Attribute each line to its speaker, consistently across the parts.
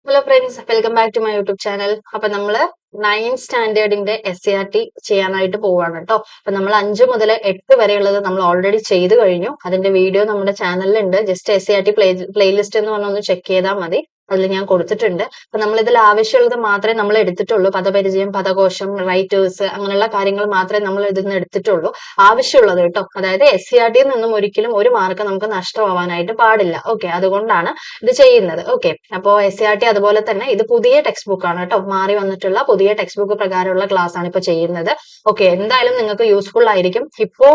Speaker 1: Hello friends, welcome back to my YouTube channel. അപ്പൊ നമ്മള് 9th സ്റ്റാൻഡേർഡിന്റെ SCRT ചെയ്യാനായിട്ട് പോവാണ് കേട്ടോ. അപ്പൊ നമ്മൾ 5 മുതൽ 8 വരെയുള്ളത് നമ്മൾ ഓൾറെഡി ചെയ്തു കഴിഞ്ഞു. അതിന്റെ വീഡിയോ നമ്മുടെ ചാനലിലുണ്ട്. ജസ്റ്റ് SCRT പ്ലേലിസ്റ്റ് എന്ന് പറഞ്ഞൊന്ന് ചെക്ക് ചെയ്താൽ മതി. അതിൽ ഞാൻ കൊടുത്തിട്ടുണ്ട്. അപ്പൊ നമ്മൾ ഇതിൽ ആവശ്യമുള്ളത് മാത്രമേ നമ്മൾ എടുത്തിട്ടുള്ളൂ. പദപരിചയം, പദകോശം, റൈറ്റേഴ്സ്, അങ്ങനെയുള്ള കാര്യങ്ങൾ മാത്രമേ നമ്മൾ ഇതിൽ നിന്ന് എടുത്തിട്ടുള്ളൂ. ആവശ്യമുള്ളത് കേട്ടോ. അതായത് SCRTയിൽ നിന്നും ഒരിക്കലും ഒരു മാർക്ക് നമുക്ക് നഷ്ടമാവാനായിട്ട് പാടില്ല. ഓക്കെ, അതുകൊണ്ടാണ് ഇത് ചെയ്യുന്നത്. ഓക്കെ, അപ്പോ SCRT അതുപോലെ തന്നെ ഇത് പുതിയ ടെക്സ്റ്റ് ബുക്ക് ആണ് കേട്ടോ. മാറി വന്നിട്ടുള്ള പുതിയ ടെക്സ്റ്റ് ബുക്ക് പ്രകാരമുള്ള ക്ലാസ് ആണ് ഇപ്പൊ ചെയ്യുന്നത്. ഓക്കെ, എന്തായാലും നിങ്ങൾക്ക് യൂസ്ഫുൾ ആയിരിക്കും. ഇപ്പോ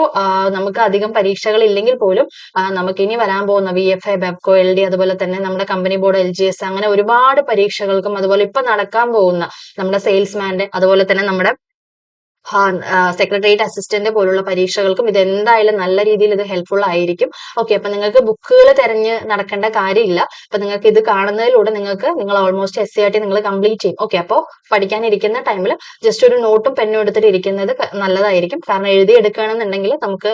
Speaker 1: നമുക്ക് അധികം പരീക്ഷകൾ ഇല്ലെങ്കിൽ പോലും നമുക്ക് ഇനി വരാൻ പോകുന്ന VFA, ബെബ്കോ, LD, അതുപോലെ തന്നെ നമ്മുടെ കമ്പനി ബോർഡ്, LGS, അങ്ങനെ ഒരുപാട് പരീക്ഷകൾക്കും അതുപോലെ ഇപ്പൊ നടക്കാൻ പോകുന്ന നമ്മുടെ സെയിൽസ്മാന്റെ അതുപോലെ തന്നെ നമ്മുടെ സെക്രട്ടേറിയറ്റ് അസിസ്റ്റന്റ് പോലുള്ള പരീക്ഷകൾക്കും ഇത് എന്തായാലും നല്ല രീതിയിൽ ഇത് ഹെൽപ്ഫുൾ ആയിരിക്കും. ഓക്കെ, അപ്പൊ നിങ്ങൾക്ക് ബുക്കുകൾ തിരഞ്ഞ് നടക്കേണ്ട കാര്യമില്ല. അപ്പൊ നിങ്ങൾക്ക് ഇത് കാണുന്നതിലൂടെ നിങ്ങൾ ഓൾമോസ്റ്റ് SCRT നിങ്ങൾ കംപ്ലീറ്റ് ചെയ്യും. ഓക്കെ, അപ്പോൾ പഠിക്കാനിരിക്കുന്ന ടൈമിൽ ജസ്റ്റ് ഒരു നോട്ടും പെന്നും എടുത്തിട്ട് ഇരിക്കുന്നത് നല്ലതായിരിക്കും. കാരണം എഴുതിയെടുക്കുകയാണെന്നുണ്ടെങ്കിൽ നമുക്ക്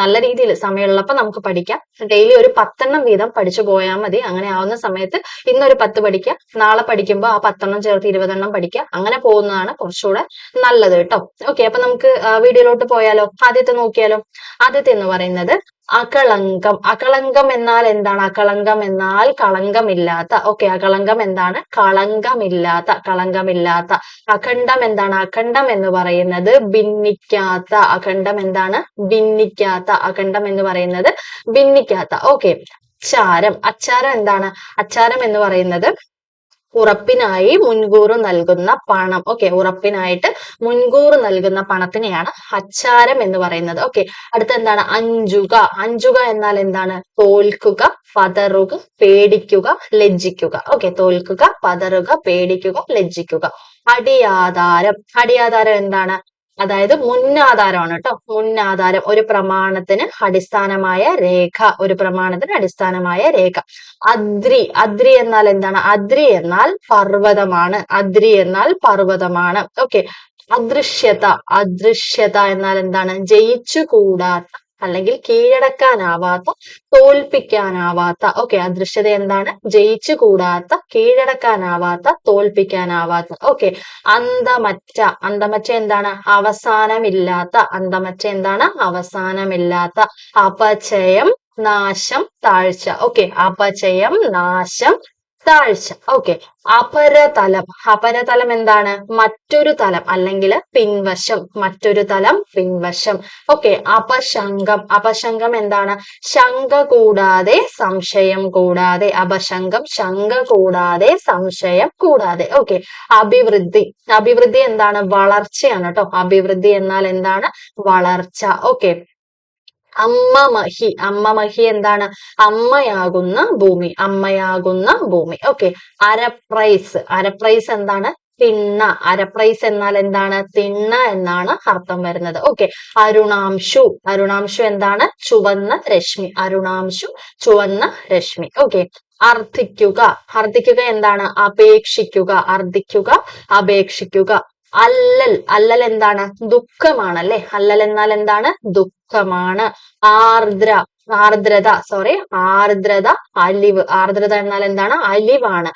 Speaker 1: നല്ല രീതിയിൽ സമയമുള്ളപ്പോൾ നമുക്ക് പഠിക്കാം. ഡെയിലി ഒരു 10 വീതം പഠിച്ചു പോയാൽ മതി. അങ്ങനെ ആവുന്ന സമയത്ത് ഇന്നൊരു 10 പഠിക്കുക, നാളെ പഠിക്കുമ്പോൾ ആ 10 ചേർത്ത് 20 പഠിക്കുക. അങ്ങനെ പോകുന്നതാണ് കുറച്ചുകൂടെ നല്ലത് കേട്ടോ. ഓക്കെ, അപ്പൊ നമുക്ക് വീഡിയോയിലോട്ട് പോയാലോ? ആദ്യത്തെ നോക്കിയാലോ? ആദ്യത്തെ എന്ന് പറയുന്നത് അകളങ്കം. അകളങ്കം എന്നാൽ എന്താണ്? അകളങ്കം എന്നാൽ കളങ്കമില്ലാത്ത. ഓക്കെ, അകളങ്കം എന്താണ്? കളങ്കമില്ലാത്ത. കളങ്കമില്ലാത്ത. അഖണ്ഡം എന്താണ്? അഖണ്ഡം എന്ന് പറയുന്നത് ഭിന്നിക്കാത്ത. അഖണ്ഡം എന്താണ്? ഭിന്നിക്കാത്ത. അഖണ്ഡം എന്ന് പറയുന്നത് ഭിന്നിക്കാത്ത. ഓക്കെ, അച്ചാരം. അച്ചാരം എന്താണ്? അച്ചാരം എന്ന് പറയുന്നത് ഉറപ്പിനായി മുൻകൂർ നൽകുന്ന പണം. ഓക്കെ, ഉറപ്പിനായിട്ട് മുൻകൂർ നൽകുന്ന പണത്തിനെയാണ് അച്ചാരം എന്ന് പറയുന്നത്. ഓക്കെ, അടുത്ത എന്താണ്? അഞ്ചുക. അഞ്ചുക എന്നാൽ എന്താണ്? തോൽക്കുക, പതറുക, പേടിക്കുക, ലജ്ജിക്കുക. ഓക്കെ, തോൽക്കുക, പതറുക, പേടിക്കുക, ലജ്ജിക്കുക. അടിയാധാരം. അടിയാധാരം എന്താണ്? അതായത് മുന്നാധാരമാണ് കേട്ടോ. മുന്നാധാരം, ഒരു പ്രമാണത്തിന് അടിസ്ഥാനമായ രേഖ. ഒരു പ്രമാണത്തിന് അടിസ്ഥാനമായ രേഖ. അദ്രി. അദ്രി എന്നാൽ എന്താണ്? അദ്രി എന്നാൽ പർവ്വതമാണ്. അദ്രി എന്നാൽ പർവ്വതമാണ്. ഓക്കെ, അദൃശ്യത. അദൃശ്യത എന്നാൽ എന്താണ്? ജയിച്ചുകൂടാത്ത അല്ലെങ്കിൽ കീഴടക്കാനാവാത്ത, തോൽപ്പിക്കാനാവാത്ത. ഓക്കെ, അദൃശ്യത എന്താണ്? ജയിച്ചുകൂടാത്ത, കീഴടക്കാനാവാത്ത, തോൽപ്പിക്കാനാവാത്ത. ഓക്കെ, അന്തമറ്റ. അന്തമറ്റ എന്താണ്? അവസാനമില്ലാത്ത. അന്തമറ്റ എന്താണ്? അവസാനമില്ലാത്ത. അപചയം, നാശം, താഴ്ച. ഓക്കെ, അപചയം, നാശം, താഴ്ച. ഓക്കെ, അപരതലം. അപരതലം എന്താണ്? മറ്റൊരു തലം അല്ലെങ്കിൽ പിൻവശം. മറ്റൊരു തലം, പിൻവശം. ഓക്കെ, അപശങ്കം. അപശങ്കം എന്താണ്? ശങ്ക കൂടാതെ, സംശയം കൂടാതെ. അപശങ്കം, ശങ്ക കൂടാതെ, സംശയം കൂടാതെ. ഓക്കെ, അഭിവൃദ്ധി. അഭിവൃദ്ധി എന്താണ്? വളർച്ചയാണ് കേട്ടോ. അഭിവൃദ്ധി എന്നാൽ എന്താണ്? വളർച്ച. ഓക്കെ, അമ്മമഹി. അമ്മമഹി എന്താണ്? അമ്മയാകുന്ന ഭൂമി. അമ്മയാകുന്ന ഭൂമി. ഓക്കെ, അരപ്രൈസ്. അരപ്രൈസ് എന്താണ്? തിണ്ണ. അരപ്രൈസ് എന്നാൽ എന്താണ്? തിണ്ണ എന്നാണ് അർത്ഥം വരുന്നത്. ഓക്കെ, അരുണാംശു. അരുണാംശു എന്താണ്? ചുവന്ന രശ്മി. അരുണാംശു, ചുവന്ന രശ്മി. ഓക്കെ, അർത്ഥിക്കുക. അർത്ഥിക്കുക എന്താണ്? അപേക്ഷിക്കുക. അർത്ഥിക്കുക, അപേക്ഷിക്കുക. അല്ലൽ. അല്ലൽ എന്താണ്? ദുഃഖമാണ് അല്ലെ. അല്ലൽ എന്നാൽ എന്താണ്? ദുഃഖമാണ്. ആർദ്ര. ആർദ്രത, സോറി, ആർദ്രത, അലിവ്. ആർദ്രത എന്നാൽ എന്താണ്? അലിവാണ്.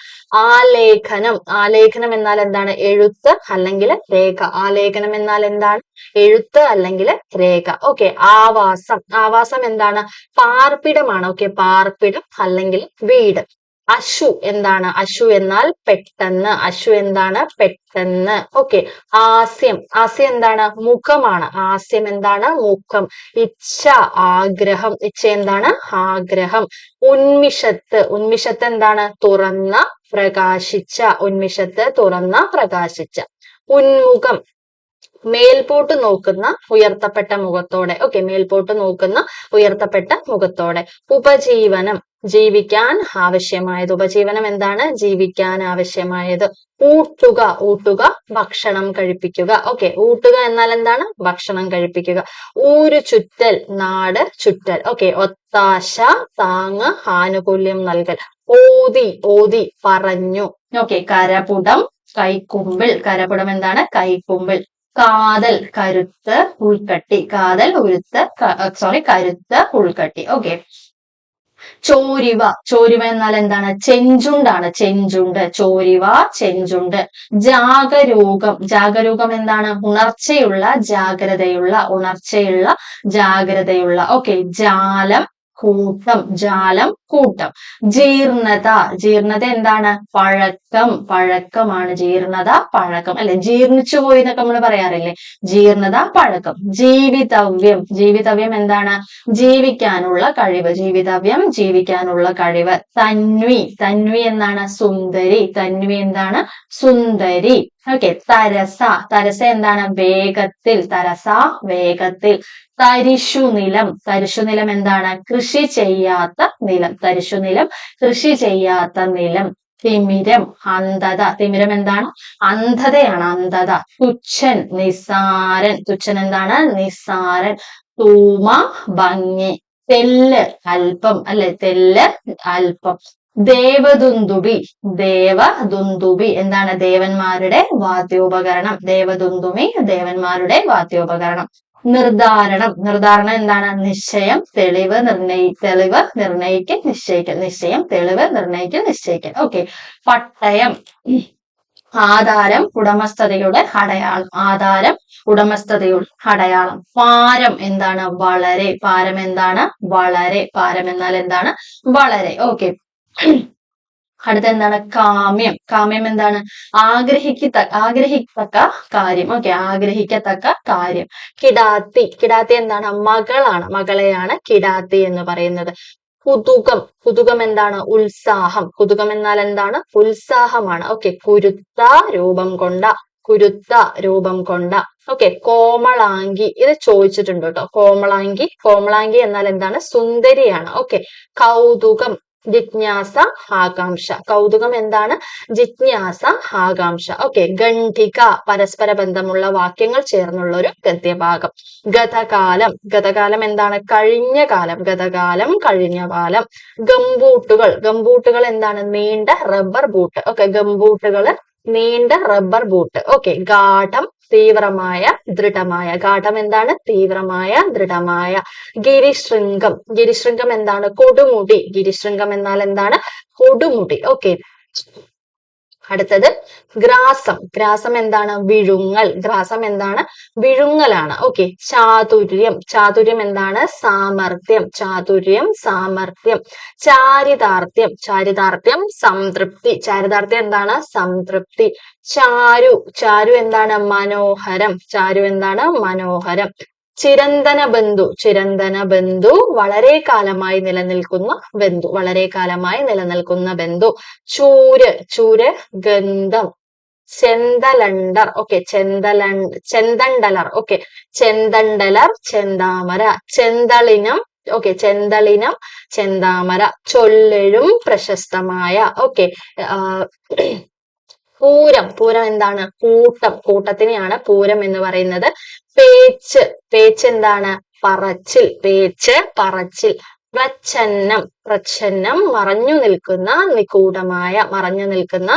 Speaker 1: ആലേഖനം. ആലേഖനം എന്നാൽ എന്താണ്? എഴുത്ത് അല്ലെങ്കിൽ രേഖ. ആലേഖനം എന്നാൽ എന്താണ്? എഴുത്ത് അല്ലെങ്കിൽ രേഖ. ഓക്കെ, ആവാസം. ആവാസം എന്താണ്? പാർപ്പിടമാണ്. ഓക്കെ, പാർപ്പിടം അല്ലെങ്കിൽ വീട്. അശു എന്താണ്? അശു എന്നാൽ പെട്ടെന്ന്. അശു എന്താണ്? പെട്ടെന്ന്. ഓക്കെ, ആസ്യം. ആസ്യം എന്താണ്? മുഖമാണ്. ആസ്യം എന്താണ്? മുഖം. ഇച്ഛ, ആഗ്രഹം. ഇച്ഛ എന്താണ്? ആഗ്രഹം. ഉന്മിഷത്ത്. ഉന്മിഷത്ത് എന്താണ്? തുറന്ന, പ്രകാശിച്ച. ഉന്മിഷത്ത്, തുറന്ന, പ്രകാശിച്ച. ഉന്മുഖം. മേൽപോട്ട് നോക്കുന്ന ഉയർത്തപ്പെട്ട മുഖത്തോടെ. ഓക്കെ, മേൽപോട്ട് നോക്കുന്ന ഉയർത്തപ്പെട്ട മുഖത്തോടെ. ഉപജീവനം. ജീവിക്കാൻ ആവശ്യമായത്. ഉപജീവനം എന്താണ്? ജീവിക്കാൻ ആവശ്യമായത്. ഊട്ടുക. ഊട്ടുക, ഭക്ഷണം കഴിപ്പിക്കുക. ഓക്കെ, ഊട്ടുക എന്നാൽ എന്താണ്? ഭക്ഷണം കഴിപ്പിക്കുക. ഊരു ചുറ്റൽ, നാട് ചുറ്റൽ. ഓക്കെ, ഒത്താശ, താങ്ങ്, ആനുകൂല്യം നൽകൽ. ഓതി. ഓതി, പറഞ്ഞു. ഓക്കെ, കരപുടം, കൈക്കുമ്പിൾ. കരപുടം എന്താണ്? കൈക്കുമ്പിൾ. കാതൽ, കരുത്ത്, ഉൾക്കട്ടി. കാതൽ, കരുത്ത്, ഉൾക്കട്ടി. ഓക്കെ, ചോരിവ, ചോരിവ എന്നാൽ എന്താണ്? ചെഞ്ചുണ്ടാണ്, ചെഞ്ചുണ്ട്. ചോരിവ, ചെഞ്ചുണ്ട്. ജാഗരൂകം, ജാഗരൂകം എന്താണ്? ഉണർച്ചയുള്ള, ജാഗ്രതയുള്ള, ഉണർച്ചയുള്ള, ജാഗ്രതയുള്ള. ഓക്കെ. ജാലം, കൂട്ടം, ജാലം, കൂട്ടം. ജീർണത, ജീർണത എന്താണ്? പഴക്കം, പഴക്കമാണ് ജീർണത, പഴക്കം അല്ലെ, ജീർണിച്ചു പോയി എന്നൊക്കെ നമ്മൾ പറയാറില്ലേ, ജീർണത, പഴക്കം. ജീവിതവ്യം, ജീവിതവ്യം എന്താണ്? ജീവിക്കാനുള്ള കഴിവ്, ജീവിതവ്യം ജീവിക്കാനുള്ള കഴിവ്. തന്വി, തന്വി എന്താണ്? സുന്ദരി, തന്വി എന്താണ്? സുന്ദരി. ഓക്കെ. തരസ, തരസ എന്താണ്? വേഗത്തിൽ, തരസ വേഗത്തിൽ. തരിശുനിലം, തരിശുനിലം എന്താണ്? കൃഷി ചെയ്യാത്ത നിലം, തരിശുനിലം കൃഷി ചെയ്യാത്ത നിലം. തിമിരം, അന്ധത, തിമിരം എന്താണ്? അന്ധതയാണ്, അന്ധത. തുച്ഛൻ, നിസ്സാരൻ, തുച്ഛൻ എന്താണ്? നിസ്സാരൻ. തൂമ, ഭംഗി. തെല്ല്, അല്പം അല്ലെ, തെല്ല് അല്പം. ദേവദുന്ദുബി, ദേവദുന്ദുബി എന്താണ്? ദേവന്മാരുടെ വാദ്യോപകരണം, ദേവദുന്ദുബി ദേവന്മാരുടെ വാദ്യോപകരണം. നിർധാരണം, നിർധാരണം എന്താണ്? നിശ്ചയം, തെളിവ്, തെളിവ്, നിർണയിക്കൽ, നിശ്ചയിക്കൽ. നിശ്ചയം, തെളിവ്, നിർണയിക്കൽ, നിശ്ചയിക്കൽ. ഓക്കെ. പട്ടയം, ആധാരം, ഉടമസ്ഥതയുടെ അടയാളം, ആധാരം, ഉടമസ്ഥതയുടെ അടയാളം. പാരം എന്താണ്? വളരെ, പാരം എന്താണ്? വളരെ, പാരം എന്നാൽ എന്താണ്? വളരെ. ഓക്കെ. അടുത്ത എന്താണ്? കാമ്യം, കാമ്യം എന്താണ്? ആഗ്രഹിക്കത്തക്ക കാര്യം. ഓക്കെ. ആഗ്രഹിക്കത്തക്ക കാര്യം. കിടാത്തി, കിടാത്തി എന്താണ്? മകളാണ്, മകളെയാണ് കിടാത്തി എന്ന് പറയുന്നത്. കുതുകം, കുതുകം എന്താണ്? ഉത്സാഹം, കുതുകം എന്നാൽ എന്താണ്? ഉത്സാഹമാണ്. ഓക്കെ. കുരുത്ത, രൂപം കൊണ്ട, കുരുത്ത, രൂപം കൊണ്ട. ഓക്കെ. കോമളാംഗി, ഇത് ചോദിച്ചിട്ടുണ്ട് കേട്ടോ. കോമളാംഗി, കോമളാംഗി എന്നാൽ എന്താണ്? സുന്ദരിയാണ്. ഓക്കെ. കൗതുകം, ജിജ്ഞാസ, ആകാംക്ഷ. കൗതുകം എന്താണ്? ജിജ്ഞാസ, ആകാംക്ഷ. ഓക്കെ. ഗണ്ഡിക, പരസ്പര ബന്ധമുള്ള വാക്യങ്ങൾ ചേർന്നുള്ള ഒരു ഗദ്യഭാഗം. ഗതകാലം, ഗതകാലം എന്താണ്? കഴിഞ്ഞ കാലം, ഗതകാലം, കഴിഞ്ഞ കാലം. ഗംബൂട്ടുകൾ, ഗംബൂട്ടുകൾ എന്താണ്? നീണ്ട റബ്ബർ ബൂട്ട്. ഓക്കെ. ഗംബൂട്ടുകള് നീണ്ട റബ്ബർ ബൂട്ട്. ഓക്കെ. ഗാഠം, തീവ്രമായ, ദൃഢമായ. ഗാഠം എന്താണ്? തീവ്രമായ, ദൃഢമായ. ഗിരിശൃംഗം, ഗിരിശൃംഗം എന്താണ്? കൊടുമുടി. ഗിരിശൃംഗം എന്നാൽ എന്താണ്? കൊടുമുടി. ഓക്കെ. അടുത്തത് ഗ്രാസം, ഗ്രാസം എന്താണ്? വിഴുങ്ങൽ. ഗ്രാസം എന്താണ്? വിഴുങ്ങലാണ്. ഓക്കെ. ചാതുര്യം, ചാതുര്യം എന്താണ്? സാമർത്ഥ്യം, ചാതുര്യം, സാമർത്ഥ്യം. ചാരിതാർത്ഥ്യം, ചാരിതാർത്ഥ്യം, സംതൃപ്തി. ചാരിതാർത്ഥ്യം എന്താണ്? സംതൃപ്തി. ചാരു, ചാരു എന്താണ്? മനോഹരം, ചാരു എന്താണ്? മനോഹരം. ചിരന്തന ബന്ധു, ചിരന്തന ബന്ധു വളരെ കാലമായി നിലനിൽക്കുന്ന ബന്ധു, വളരെ കാലമായി നിലനിൽക്കുന്ന ബന്ധു. ചൂര്, ചൂര് ഗന്ധം. ചെന്തലണ്ടർ, ഓക്കെ. ചെന്തണ്ടലർ, ഓക്കെ. ചെന്തണ്ടലർ, ചെന്താമര. ചെന്തളിനം, ഓക്കെ. ചെന്തളിനം, ചെന്താമര. ചൊല്ലെഴും, പ്രശസ്തമായ. ഓക്കെ. പൂരം, പൂരം എന്താണ്? കൂട്ടം, കൂട്ടത്തിനെയാണ് പൂരം എന്ന് പറയുന്നത്. പേച്ച്, പേച്ച് എന്താണ്? പറച്ചിൽ, പേച്ച്, പറച്ചിൽ. പ്രച്ഛന്നം, പ്രച്ഛന്നം മറഞ്ഞു നിൽക്കുന്ന, നിഗൂഢമായ, മറഞ്ഞു നിൽക്കുന്ന,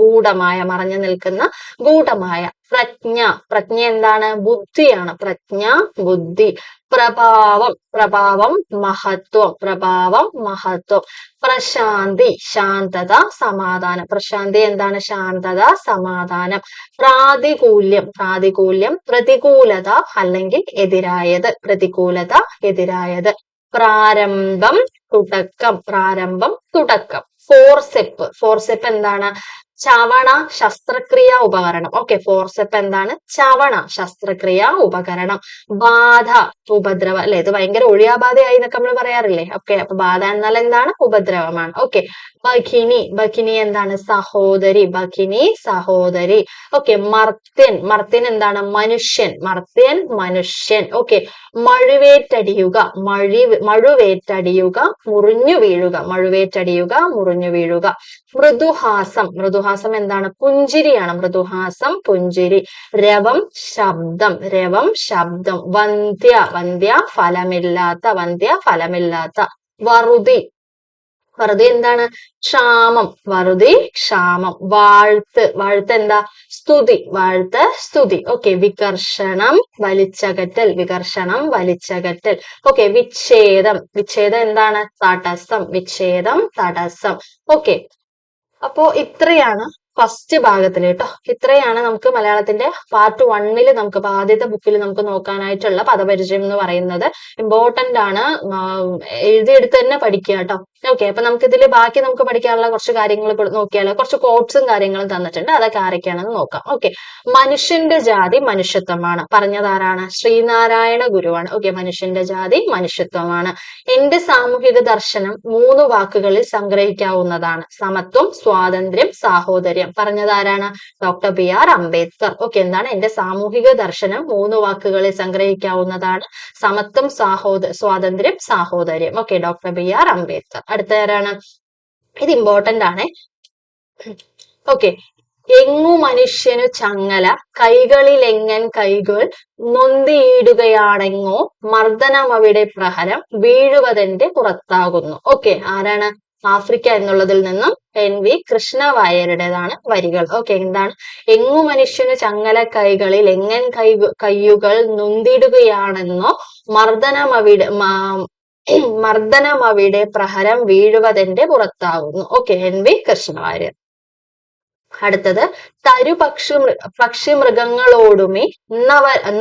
Speaker 1: ഗൂഢമായ, മറഞ്ഞു നിൽക്കുന്ന, ഗൂഢമായ. പ്രജ്ഞ, പ്രജ്ഞ എന്താണ്? ബുദ്ധിയാണ്. പ്രജ്ഞ, ബുദ്ധി. പ്രഭാവം, പ്രഭാവം മഹത്വം, പ്രഭാവം മഹത്വം. പ്രശാന്തി, ശാന്തത, സമാധാനം. പ്രശാന്തി എന്താണ്? ശാന്തത, സമാധാനം. പ്രാതികൂല്യം, പ്രാതികൂല്യം പ്രതികൂലത അല്ലെങ്കിൽ എതിരായത്, പ്രതികൂലത, എതിരായത്. പ്രാരംഭം, തുടക്കം, പ്രാരംഭം, തുടക്കം. ഫോർസെപ്പ്, ഫോർസെപ്പ് എന്താണ്? ചവണ, ശസ്ത്രക്രിയ ഉപകരണം. ഓക്കെ. ഫോർസെപ്പ് എന്താണ്? ചവണ, ശസ്ത്രക്രിയ ഉപകരണം. ബാധ, ഉപദ്രവം അല്ലെ, ഇത് ഭയങ്കര ഒഴിയാബാധയായി എന്നൊക്കെ നമ്മൾ പറയാറില്ലേ. ഓക്കെ. അപ്പൊ ബാധ എന്നാൽ എന്താണ്? ഉപദ്രവമാണ്. ഓക്കെ. ഭഗിനി, ഭഗിനി എന്താണ്? സഹോദരി, ഭഗിനി, സഹോദരി. ഓക്കെ. മർത്യൻ, മർത്യൻ എന്താണ്? മനുഷ്യൻ, മർത്യൻ, മനുഷ്യൻ. ഓക്കെ. മഴുവേറ്റടിയുക, മഴുവേറ്റടിയുക, മുറിഞ്ഞു വീഴുക, മഴുവേറ്റടിയുക, മുറിഞ്ഞു വീഴുക. മൃദുഹാസം, മൃദുഹാസം എന്താണ്? പുഞ്ചിരിയാണ്. മൃദുഹാസം, പുഞ്ചിരി. രവം, ശബ്ദം, രവം, ശബ്ദം. വന്ധ്യ, വന്ധ്യ ഫലമില്ലാത്ത, വന്ധ്യ ഫലമില്ലാത്ത. വറുതി, വറുതി എന്താണ്? ക്ഷാമം. വറുതി ക്ഷാമം. വാഴ്ത്ത് എന്താ? സ്തുതി. വാഴ്ത്ത് സ്തുതി. ഓക്കെ. വികർഷണം വലിച്ചകറ്റൽ. വികർഷണം വലിച്ചകറ്റൽ. ഓക്കെ. വിച്ഛേദം എന്താണ്? തടസ്സം. വിച്ഛേദം തടസ്സം. ഓക്കെ. അപ്പോ ഇത്രയാണ് ഫസ്റ്റ് ഭാഗത്തിൽ കേട്ടോ. ഇത്രയാണ് നമുക്ക് മലയാളത്തിന്റെ പാർട്ട് 1 നമുക്ക് ആദ്യത്തെ ബുക്കിൽ നമുക്ക് നോക്കാനായിട്ടുള്ള പദപരിചയം എന്ന് പറയുന്നത്. ഇമ്പോർട്ടന്റ് ആണ്. എഴുതിയെടുത്ത് തന്നെ പഠിക്കുക കേട്ടോ. ഓക്കെ. അപ്പൊ നമുക്ക് ഇതിൽ ബാക്കി നമുക്ക് പഠിക്കാനുള്ള കുറച്ച് കാര്യങ്ങൾ നോക്കിയാലോ. കുറച്ച് കോട്സും കാര്യങ്ങളും തന്നിട്ടുണ്ട്. അതൊക്കെ ആരൊക്കെയാണെന്ന് നോക്കാം. ഓക്കെ. മനുഷ്യന്റെ ജാതി മനുഷ്യത്വമാണ്. പറഞ്ഞതാരാണ്? ശ്രീനാരായണ ഗുരുവാണ്. ഓക്കെ. മനുഷ്യന്റെ ജാതി മനുഷ്യത്വമാണ്. എന്റെ സാമൂഹിക ദർശനം 3 വാക്കുകളിൽ സംഗ്രഹിക്കാവുന്നതാണ്. സമത്വം, സ്വാതന്ത്ര്യം, സാഹോദര്യം. പറഞ്ഞതാരാണ്? Doctor BR Ambedkar. ഓക്കെ. എന്താണ്? എന്റെ സാമൂഹിക ദർശനം 3 വാക്കുകളിൽ സംഗ്രഹിക്കാവുന്നതാണ്. സമത്വം, സ്വാതന്ത്ര്യം, സാഹോദര്യം. ഓക്കെ. Doctor BR Ambedkar. അടുത്ത ആരാണ്? ഇത് ഇമ്പോർട്ടന്റ് ആണ്. ഓക്കെ. എങ്ങു മനുഷ്യനു ചങ്ങല, കൈകളിലെങ്ങൻ കൈകൾ നൊന്തിയിടുകയാണെങ്ങോ, മർദ്ദനം അവിടെ പ്രഹരം, വീഴുവതെന്റെ പുറത്താകുന്നു. ഓക്കെ. ആരാണ്? ആഫ്രിക്ക എന്നുള്ളതിൽ നിന്നും NV കൃഷ്ണവാര്യരുടേതാണ് വരികൾ. ഓക്കെ. എന്താണ്? എങ്ങു മനുഷ്യനു ചങ്ങല കൈകളിൽ എങ്ങൻ കയ്യുകൾ നൊന്തിടുകയാണെന്നോ, മർദ്ദനം അവിടെ പ്രഹരം വീഴുവതെന്റെ പുറത്താകുന്നു. ഓക്കെ. NV കൃഷ്ണവാര്യർ. അടുത്തത് തരു പക്ഷി മൃഗങ്ങളോടുമേ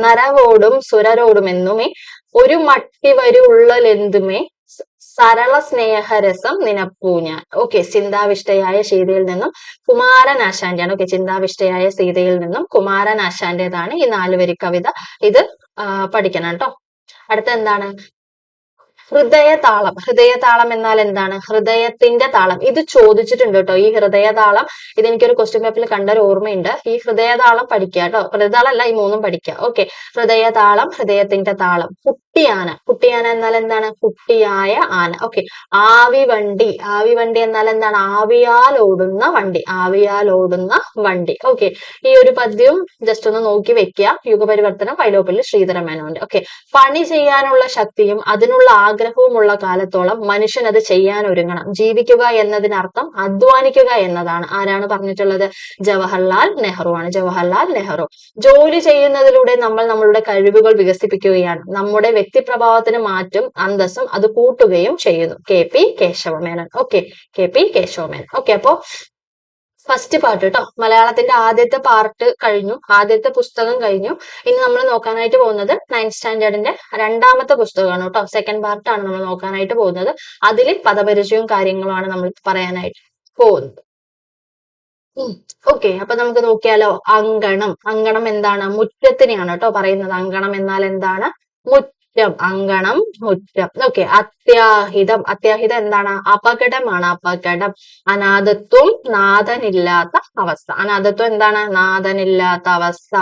Speaker 1: നരവോടും സുരരോടുമെന്നുമേ ഒരു മട്ടി വരുള്ളലെന്തുമേ സരള സ്നേഹരസം നിനപ്പൂ ഞാൻ. ഓക്കെ. ചിന്താവിഷ്ടയായ സീതയിൽ നിന്നും കുമാരനാശാന്റെയാണ്. ഓക്കെ. ചിന്താവിഷ്ടയായ സീതയിൽ നിന്നും കുമാരനാശാന്റേതാണ് ഈ 4 വരി കവിത. ഇത് പഠിക്കണം കേട്ടോ. അടുത്ത എന്താണ്? ഹൃദയതാളം. ഹൃദയതാളം എന്നാൽ എന്താണ്? ഹൃദയത്തിന്റെ താളം. ഇത് ചോദിച്ചിട്ടുണ്ട് കേട്ടോ. ഈ ഹൃദയതാളം ഇതെനിക്കൊരു ക്വസ്റ്റ്യൻ പേപ്പറിൽ കണ്ടൊരു ഓർമ്മയുണ്ട്. ഈ ഹൃദയതാളം പഠിക്കുക കേട്ടോ. ഹൃദയതാളം അല്ല, ഈ 3ഉം പഠിക്കുക. ഓക്കെ. ഹൃദയതാളം, ഹൃദയത്തിന്റെ താളം. കുട്ടിയാന. കുട്ടിയാന എന്നാൽ എന്താണ്? കുട്ടിയായ ആന. ഓക്കെ. ആവിവണ്ടി. ആവിവണ്ടി എന്നാൽ എന്താണ്? ആവിയാൽ ഓടുന്ന വണ്ടി. ആവിയാൽ ഓടുന്ന വണ്ടി. ഓക്കെ. ഈ ഒരു പദ്യവും ജസ്റ്റ് ഒന്ന് നോക്കി വെക്കുക. യുഗപരിവർത്തനം വൈലോപ്പിള്ളി ശ്രീധരമേനോന്റെ. ഓക്കെ. പണി ചെയ്യാനുള്ള ശക്തിയും അതിനുള്ള ആഗ്രഹവുമുള്ള കാലത്തോളം മനുഷ്യൻ അത് ചെയ്യാൻ ഒരുങ്ങണം. ജീവിക്കുക എന്നതിനർത്ഥം അധ്വാനിക്കുക എന്നതാണ്. ആരാണ് പറഞ്ഞിട്ടുള്ളത്? ജവഹർലാൽ നെഹ്റു ആണ്. ജവഹർലാൽ നെഹ്റു. ജോലി ചെയ്യുന്നതിലൂടെ നമ്മൾ നമ്മളുടെ കഴിവുകൾ വികസിപ്പിക്കുകയാണ്. നമ്മുടെ വ്യക്തിപ്രഭാവത്തിന് മാറ്റും അന്തസ്സും അത് കൂട്ടുകയും ചെയ്യുന്നു. KP Kesavamenon. Okay. KP Kesavamenon. Okay. അപ്പോ ഫസ്റ്റ് പാർട്ട് കേട്ടോ. മലയാളത്തിന്റെ ആദ്യത്തെ പാർട്ട് കഴിഞ്ഞു. ആദ്യത്തെ പുസ്തകം കഴിഞ്ഞു. ഇനി നമ്മൾ നോക്കാനായിട്ട് പോകുന്നത് 9th സ്റ്റാൻഡേർഡിന്റെ 2ാമത്തെ പുസ്തകമാണ് കേട്ടോ. സെക്കൻഡ് പാർട്ടാണ് നമ്മൾ നോക്കാനായിട്ട് പോകുന്നത്. അതിൽ പദപരിചയവും കാര്യങ്ങളുമാണ് നമ്മൾ പറയാനായിട്ട് പോകുന്നത്. ഓക്കെ. അപ്പൊ നമുക്ക് നോക്കിയാലോ. അങ്കണം. അങ്കണം എന്താണ്? മുറ്റത്തിനെയാണ് കേട്ടോ പറയുന്നത്. അങ്കണം എന്നാൽ എന്താണ്? മുറ്റം. അങ്കണം, മുറ്റം. ഓക്കെ. അത്യാഹിതം. അത്യാഹിതം എന്താണ്? അപകടമാണ്. അപകടം. അനാഥത്വം, നാഥനില്ലാത്ത അവസ്ഥ. അനാഥത്വം എന്താണ്? നാഥനില്ലാത്ത അവസ്ഥ.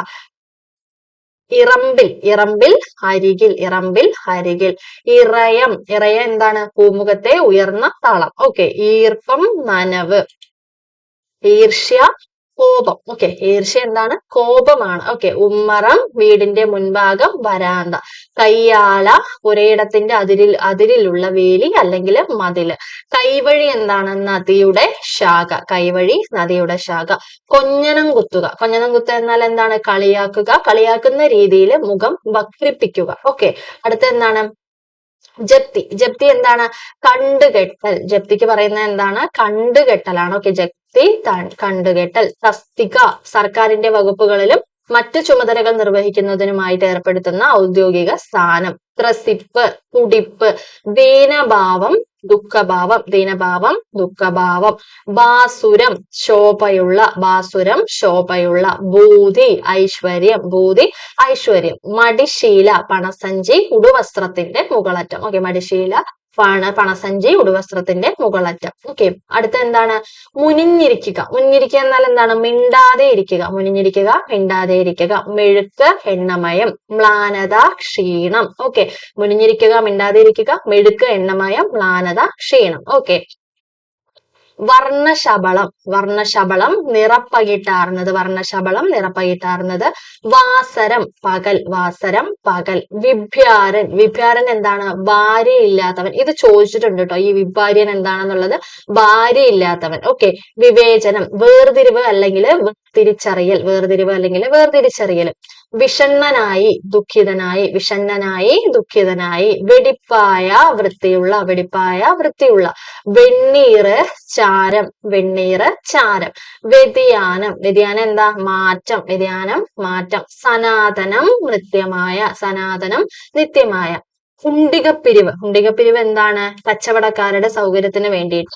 Speaker 1: ഇറമ്പിൽ. ഇറമ്പിൽ അരികിൽ. ഇറമ്പിൽ അരികിൽ. ഇറയം. ഇറയം എന്താണ്? പൂമുഖത്തെ ഉയർന്ന താളം. ഓക്കെ. ഈർപ്പം, നനവ്. ഈർഷ്യ, കോപം. ഓക്കെ. ഈർഷ്യ എന്താണ്? കോപമാണ്. ഓക്കെ. ഉമ്മറം, വീടിന്റെ മുൻഭാഗം, വരാന്ത. കയ്യാല, പുരയിടത്തിന്റെ അതിരിലുള്ള വേലി അല്ലെങ്കിൽ മതില്. കൈവഴി എന്താണ്? നദിയുടെ ശാഖ. കൈവഴി, നദിയുടെ ശാഖ. കൊഞ്ഞനം കുത്തുക. കൊഞ്ഞനം കുത്തുക എന്നാൽ എന്താണ്? കളിയാക്കുക. കളിയാക്കുന്ന രീതിയിൽ മുഖം വക്രിപ്പിക്കുക. ഓക്കെ. അടുത്ത എന്താണ്? ജപ്തി. ജപ്തി എന്താണ്? കണ്ടുകെട്ടൽ. ജപ്തിക്ക് പറയുന്നത് എന്താണ്? കണ്ടുകെട്ടലാണ്. ഓക്കെ. ജപ്തി കണ്ടുകെട്ടൽ. തസ്തിക. സർക്കാരിന്റെ വകുപ്പുകളിലും മറ്റു ചുമതലകൾ നിർവഹിക്കുന്നതിനുമായിട്ട് ഏർപ്പെടുത്തുന്ന ഔദ്യോഗിക സ്ഥാനം. ത്രസിപ്പ്, തുടിപ്പ്. ദീനഭാവം, ദുഃഖഭാവം. ദീനഭാവം, ദുഃഖഭാവം. ബാസുരം, ശോഭയുള്ള. ബാസുരം, ശോഭയുള്ള. ഭൂതി, ഐശ്വര്യം. ഭൂതി, ഐശ്വര്യം. മടിശീല, പണസഞ്ചി, ഉടുവസ്ത്രത്തിന്റെ മുകളറ്റം. ഓക്കെ. മടിശീല, പണസഞ്ചി, ഉടുവസ്ത്രത്തിന്റെ മുകളറ്റം. ഓക്കെ. അടുത്ത എന്താണ്? മുനിഞ്ഞിരിക്കുക. മുനിഞ്ഞിരിക്കുക എന്നാൽ എന്താണ്? മിണ്ടാതെ ഇരിക്കുക. മുനിഞ്ഞിരിക്കുക, മിണ്ടാതെ ഇരിക്കുക. മെഴുക്ക്, എണ്ണമയം. മ്ലാനത, ക്ഷീണം. ഓക്കെ. മുനിഞ്ഞിരിക്കുക, മിണ്ടാതെ ഇരിക്കുക. മെഴുക്ക്, എണ്ണമയം, മ്ലാനത, ക്ഷീണം. ഓക്കെ. വർണ്ണശബളം, വർണ്ണശബളം നിറപ്പകിട്ടാർന്നത്, വർണ്ണശബളം നിറപ്പകിട്ടാർന്നത്. വാസരം പകൽ, വാസരം പകൽ. വിഭ്യാരൻ, വിഭ്യാരൻ എന്താണ്? ഭാര്യയില്ലാത്തവൻ. ഇത് ചോദിച്ചിട്ടുണ്ട് കേട്ടോ, ഈ വിഭാര്യൻ എന്താണെന്നുള്ളത്. ഭാര്യയില്ലാത്തവൻ. ഓക്കെ. വിവേചനം വേർതിരിവ് അല്ലെങ്കിൽ തിരിച്ചറിയൽ, വേർതിരിവ് അല്ലെങ്കിൽ വേർതിരിച്ചറിയൽ. വിഷണ്ണനായി ദുഃഖിതനായി, വിഷണ്ണനായി ദുഃഖിതനായി. വെടിപ്പായ വൃത്തിയുള്ള, വെടിപ്പായ വൃത്തിയുള്ള. വെണ്ണീറ് ചാരം, വെണ്ണീറ് ചാരം. വ്യതിയാനം, വ്യതിയാനം എന്താ? മാറ്റം, വ്യതിയാനം മാറ്റം. സനാതനം നിത്യമായ, സനാതനം നിത്യമായ. ഹുണ്ടികപ്പിരിവ്, ഹുണ്ടികപ്പിരിവ് എന്താണ്? കച്ചവടക്കാരുടെ സൗകര്യത്തിന് വേണ്ടിയിട്ട്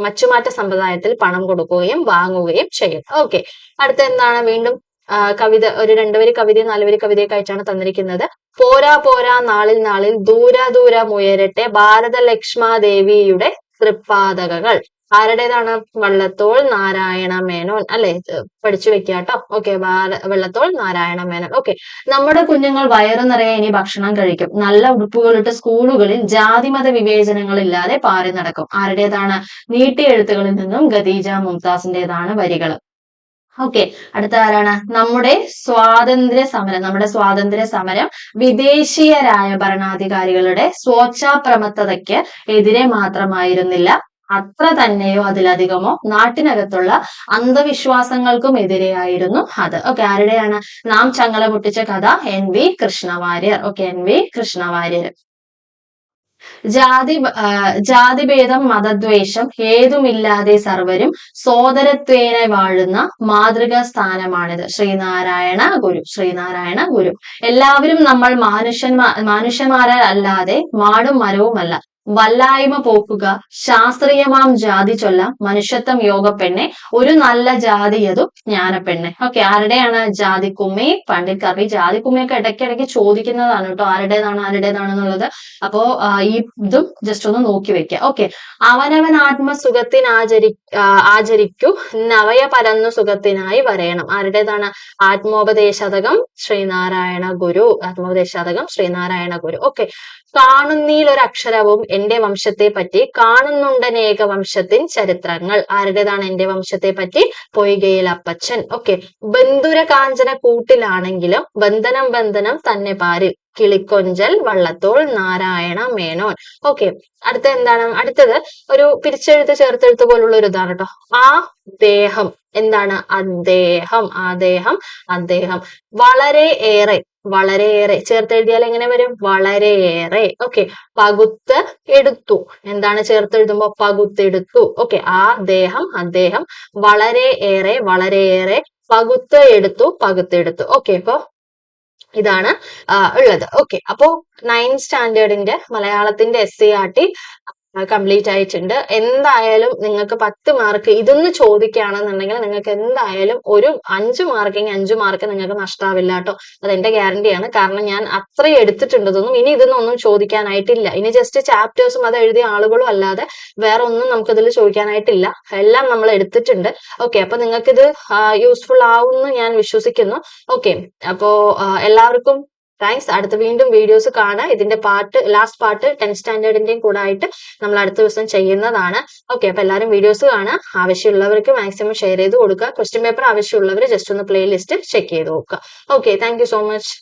Speaker 1: മച്ചുമാറ്റ സമ്പ്രദായത്തിൽ പണം കൊടുക്കുകയും വാങ്ങുകയും ചെയ്യും. ഓക്കെ. അടുത്ത എന്താണ്? വീണ്ടും കവിത, ഒരു 2 വരി കവിതയും 4 വരി കവിതയൊക്കെ ആയിട്ടാണ് തന്നിരിക്കുന്നത്. പോരാ പോരാ നാളിൽ നാളിൽ ദൂര ദൂരം ഉയരട്ടെ ഭാരതലക്ഷ്മാദേവിയുടെ തൃപ്പാതകങ്ങൾ. ആരുടേതാണ്? വള്ളത്തോൾ നാരായണ മേനോൻ, അല്ലെ? പഠിച്ചു വെക്കാട്ടോ. ഓക്കെ. വള്ളത്തോൾ നാരായണ മേനോൻ. ഓക്കെ. നമ്മുടെ കുഞ്ഞുങ്ങൾ വയറു നിറയെ ഇനി ഭക്ഷണം കഴിക്കും, നല്ല ഉടുപ്പുകളിട്ട് സ്കൂളുകളിൽ ജാതിമത വിവേചനങ്ങളില്ലാതെ പാറി നടക്കും. ആരുടേതാണ്? നീട്ടിയെഴുത്തുകളിൽ നിന്നും ഖദീജ മുംതാസിന്റേതാണ് വരികൾ. ഓക്കെ. അടുത്ത ആരാണ്? നമ്മുടെ സ്വാതന്ത്ര്യ സമരം വിദേശീയരായ ഭരണാധികാരികളുടെ സ്വേച്ഛാപ്രമത്തതയ്ക്ക് എതിരെ മാത്രമായിരുന്നില്ല, അത്ര തന്നെയോ അതിലധികമോ നാട്ടിനകത്തുള്ള അന്ധവിശ്വാസങ്ങൾക്കും എതിരെയായിരുന്നു അത്. ഓക്കെ. ആരുടെയാണ്? നാം ചങ്ങല പൊട്ടിച്ച കഥ, NV Krishna Warrier. Okay. NV Krishna Warrier. ജാതിഭേദം മതദ്വേഷം ഏതുമില്ലാതെ സർവരും സോദരത്വേന വാഴുന്ന മാതൃകാ സ്ഥാനമാണിത്. ശ്രീനാരായണ ഗുരു, ശ്രീനാരായണ ഗുരു. എല്ലാവരും നമ്മൾ മനുഷ്യന്മാരല്ലാതെ മാടും മരവുമല്ല. വല്ലായ്മ പോക്കുക ശാസ്ത്രീയമാം ജാതി ചൊല്ലാം മനുഷ്യത്വം യോഗപ്പെണ്ണെ ഒരു നല്ല ജാതിയതും ജ്ഞാനപ്പെണ്ണെ. ഓക്കെ. ആരുടെയാണ്? ജാതിക്കുമ്മി പണ്ഡിറ്റ് കർണി. ജാതിക്കുമ്മിയൊക്കെ ഇടയ്ക്കിടയ്ക്ക് ചോദിക്കുന്നതാണ് കേട്ടോ, ആരുടേതാണെന്നുള്ളത്. അപ്പോ ഈ ഇതും ജസ്റ്റ് ഒന്ന് നോക്കി വെക്കുക. ഓക്കെ. അവനവൻ ആത്മസുഖത്തിന് ആചരിക്കൂ നവയ പരന്നു സുഖത്തിനായി വരയണം. ആരുടേതാണ്? ആത്മോപദേശതകം ശ്രീനാരായണ ഗുരു, ആത്മോപദേശതകം ശ്രീനാരായണ ഗുരു. ഓക്കെ. കാണുന്നീൽ ഒരു അക്ഷരവും എന്റെ വംശത്തെ പറ്റി, കാണുന്നുണ്ടനേക വംശത്തിൻ ചരിത്രങ്ങൾ. ആരുടേതാണ്? എന്റെ വംശത്തെ പറ്റി പൊയ്കയിൽ അപ്പച്ചൻ. ഓക്കെ. ബന്ധുര കാഞ്ചന കൂട്ടിലാണെങ്കിലും ബന്ധനം ബന്ധനം തന്നെ പാരിൽ, കിളിക്കൊഞ്ചൽ വള്ളത്തോൾ നാരായണ മേനോൻ. ഓക്കെ. അടുത്ത എന്താണ്? അടുത്തത് ഒരു പിരിച്ചെഴുത്ത് ചേർത്തെഴുത്ത് പോലുള്ള ഒരു ഇതാണ് കേട്ടോ. ആ ദേഹം എന്താണ്? അദ്ദേഹം, അദ്ദേഹം, അദ്ദേഹം. വളരെ ഏറെ, വളരെയേറെ ചേർത്തെഴുതിയാൽ എങ്ങനെ വരും? വളരെയേറെ. ഓക്കെ. പകുത്ത് എടുത്തു എന്താണ് ചേർത്തെഴുതുമ്പോ? പകുത്തെടുത്തു. ഓക്കെ. ആ ദേഹം, അദ്ദേഹം. വളരെ ഏറെ, വളരെയേറെ. പകുത്ത് എടുത്തു, പകുത്തെടുത്തു. ഓക്കെ. അപ്പൊ ഇതാണ് ഉള്ളത്. ഓക്കെ. അപ്പോ 9th സ്റ്റാൻഡേർഡിന്റെ മലയാളത്തിന്റെ SCERT കംപ്ലീറ്റ് ആയിട്ടുണ്ട്. എന്തായാലും നിങ്ങൾക്ക് 10 മാർക്ക് ഇതൊന്ന് ചോദിക്കുകയാണെന്നുണ്ടെങ്കിൽ നിങ്ങൾക്ക് എന്തായാലും ഒരു 5 മാർക്കെങ്കിൽ 5 മാർക്ക് നിങ്ങൾക്ക് നഷ്ടാവില്ല കേട്ടോ. അത് എന്റെ ഗ്യാരണ്ടിയാണ്. കാരണം ഞാൻ അത്രയും എടുത്തിട്ടുണ്ട്. ഇതൊന്നും ഇനി ഇതൊന്നും ചോദിക്കാനായിട്ടില്ല. ഇനി ജസ്റ്റ് ചാപ്റ്റേഴ്സും അത് എഴുതിയ ആളുകളും അല്ലാതെ വേറെ ഒന്നും നമുക്കിതിൽ ചോദിക്കാനായിട്ടില്ല. എല്ലാം നമ്മൾ എടുത്തിട്ടുണ്ട്. ഓക്കെ. അപ്പൊ നിങ്ങൾക്കിത് യൂസ്ഫുൾ ആവുമെന്ന് ഞാൻ വിശ്വസിക്കുന്നു. ഓക്കെ. അപ്പോ എല്ലാവർക്കും താങ്ക്സ്. അടുത്ത വീണ്ടും വീഡിയോസ് കാണാം. ഇതിന്റെ ലാസ്റ്റ് പാർട്ട് 10th സ്റ്റാൻഡേർഡിന്റെയും കൂടെ ആയിട്ട് നമ്മൾ അടുത്ത ദിവസം ചെയ്യുന്നതാണ്. ഓക്കെ. അപ്പൊ എല്ലാവരും വീഡിയോസ് കാണാം. ആവശ്യമുള്ളവർക്ക് മാക്സിമം ഷെയർ ചെയ്ത് കൊടുക്കുക. ക്വസ്റ്റ്യൻ പേപ്പർ ആവശ്യമുള്ളവർ ജസ്റ്റ് ഒന്ന് പ്ലേലിസ്റ്റ് ചെക്ക് ചെയ്ത് നോക്കുക. Okay. Thank you so much.